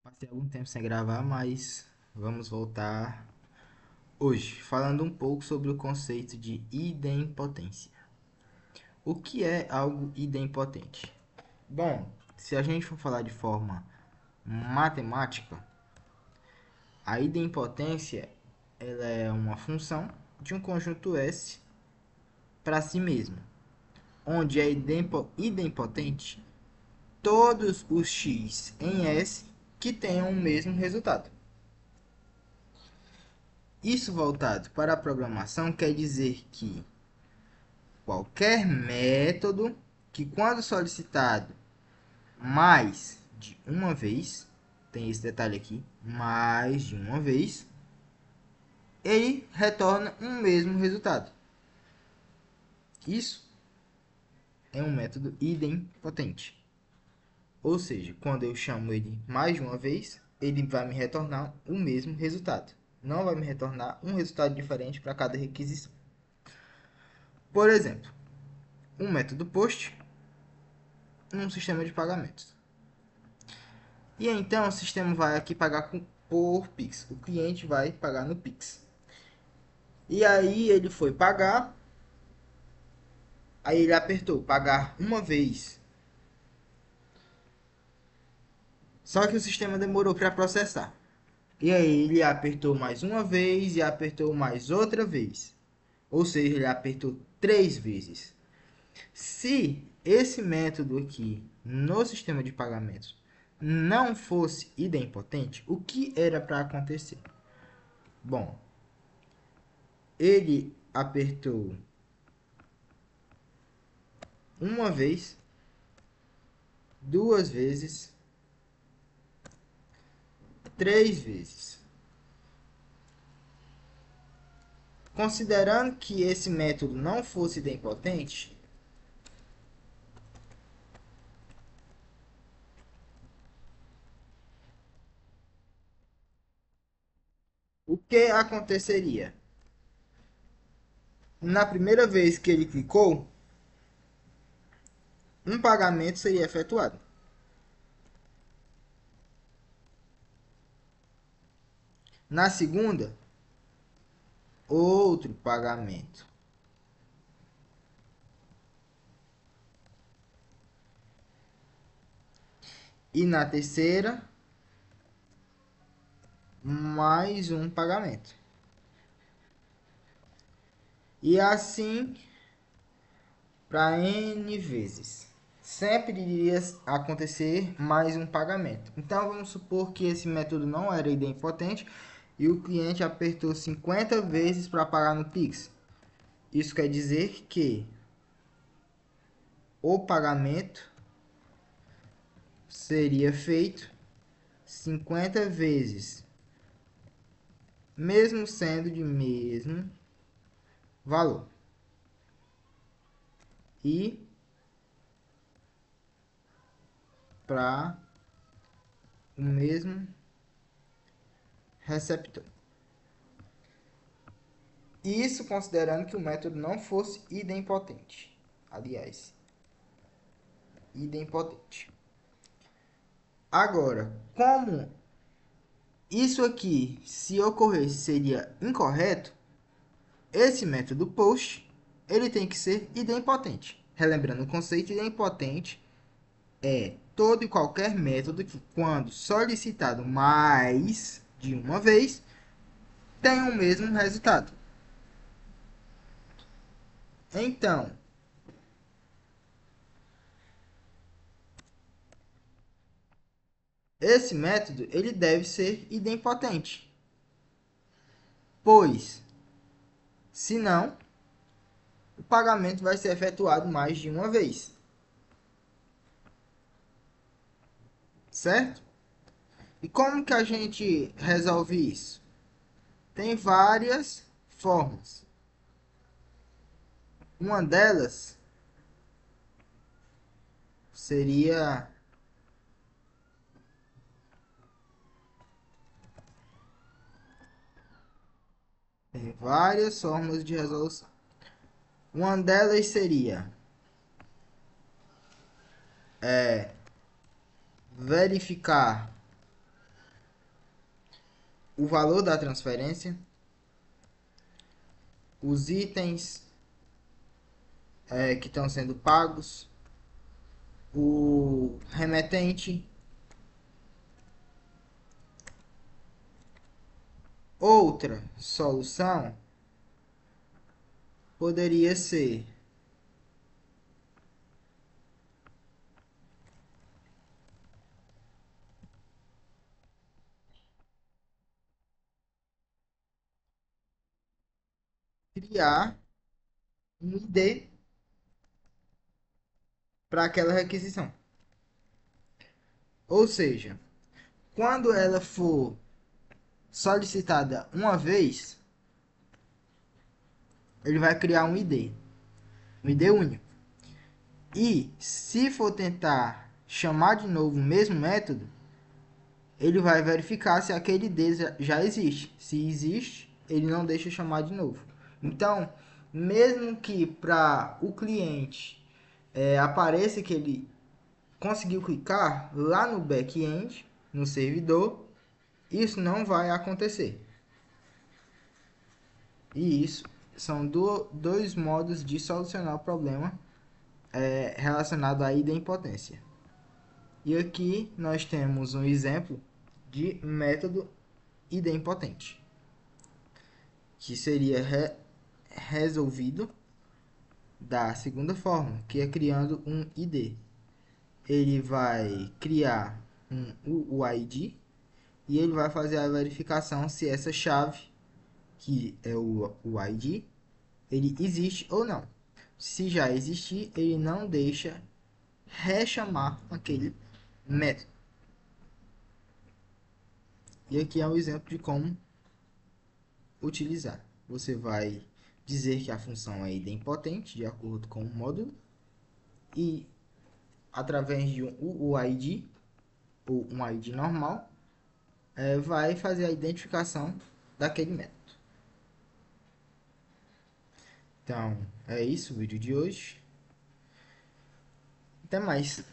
Passei algum tempo sem gravar, mas vamos voltar hoje, falando um pouco sobre o conceito de idempotência. O que é algo idempotente? Bom, se a gente for falar de forma matemática, a idempotência ela é uma função de um conjunto S para si mesma, onde é idempotente todos os x em S que tenham o mesmo resultado. Isso voltado para a programação quer dizer que qualquer método que, quando solicitado mais de uma vez, tem esse detalhe aqui, mais de uma vez, ele retorna um mesmo resultado. Isso é um método idempotente. Ou seja, quando eu chamo ele mais de uma vez, ele vai me retornar o mesmo resultado. Não vai me retornar um resultado diferente para cada requisição. Por exemplo, um método POST num sistema de pagamentos. E então o sistema vai aqui pagar por Pix. O cliente vai pagar no Pix. E aí ele foi pagar, aí ele apertou pagar uma vez. Só que o sistema demorou para processar. E aí ele apertou mais uma vez e apertou mais outra vez. Ou seja, ele apertou 3 vezes. Se esse método aqui no sistema de pagamentos não fosse idempotente, o que era para acontecer? Bom, ele apertou uma vez, 2 vezes, 3 vezes. Considerando que esse método não fosse idempotente, o que aconteceria? Na primeira vez que ele clicou, um pagamento seria efetuado. Na segunda, outro pagamento. E na terceira, mais um pagamento. E assim para N vezes. Sempre iria acontecer mais um pagamento. Então vamos supor que esse método não era idempotente e o cliente apertou 50 vezes para pagar no Pix. Isso quer dizer que o pagamento seria feito 50 vezes, mesmo sendo de mesmo valor. E para o mesmo receptor. Isso considerando que o método não fosse idempotente. Aliás, idempotente. Agora, como isso aqui, se ocorresse, seria incorreto, esse método POST ele tem que ser idempotente. Relembrando o conceito, idempotente é todo e qualquer método que, quando solicitado mais de uma vez, tem o mesmo resultado. Então, esse método ele deve ser idempotente, pois, se não, o pagamento vai ser efetuado mais de uma vez, certo? E como que a gente resolve isso? Tem várias formas. Uma delas seria tem várias formas de resolução. Uma delas seria verificar o valor da transferência, os itens que estão sendo pagos, o remetente. Outra solução poderia ser criar um ID para aquela requisição. Ou seja, quando ela for solicitada uma vez, ele vai criar um ID único. E se for tentar chamar de novo o mesmo método, ele vai verificar se aquele ID já existe. Se existe, ele não deixa chamar de novo. Então, mesmo que para o cliente apareça que ele conseguiu clicar lá no back-end, no servidor, isso não vai acontecer. E isso são dois modos de solucionar o problema relacionado à idempotência. E aqui nós temos um exemplo de método idempotente, que seria resolvido da segunda forma, que é criando um ID. Ele vai criar um UID e ele vai fazer a verificação se essa chave, que é o ID, ele existe ou não. Se já existir, ele não deixa rechamar aquele método. E aqui é um exemplo de como utilizar. Você vai dizer que a função é idempotente de acordo com o módulo e através de um UID ou um ID normal vai fazer a identificação daquele método. Então, é isso o vídeo de hoje. Até mais.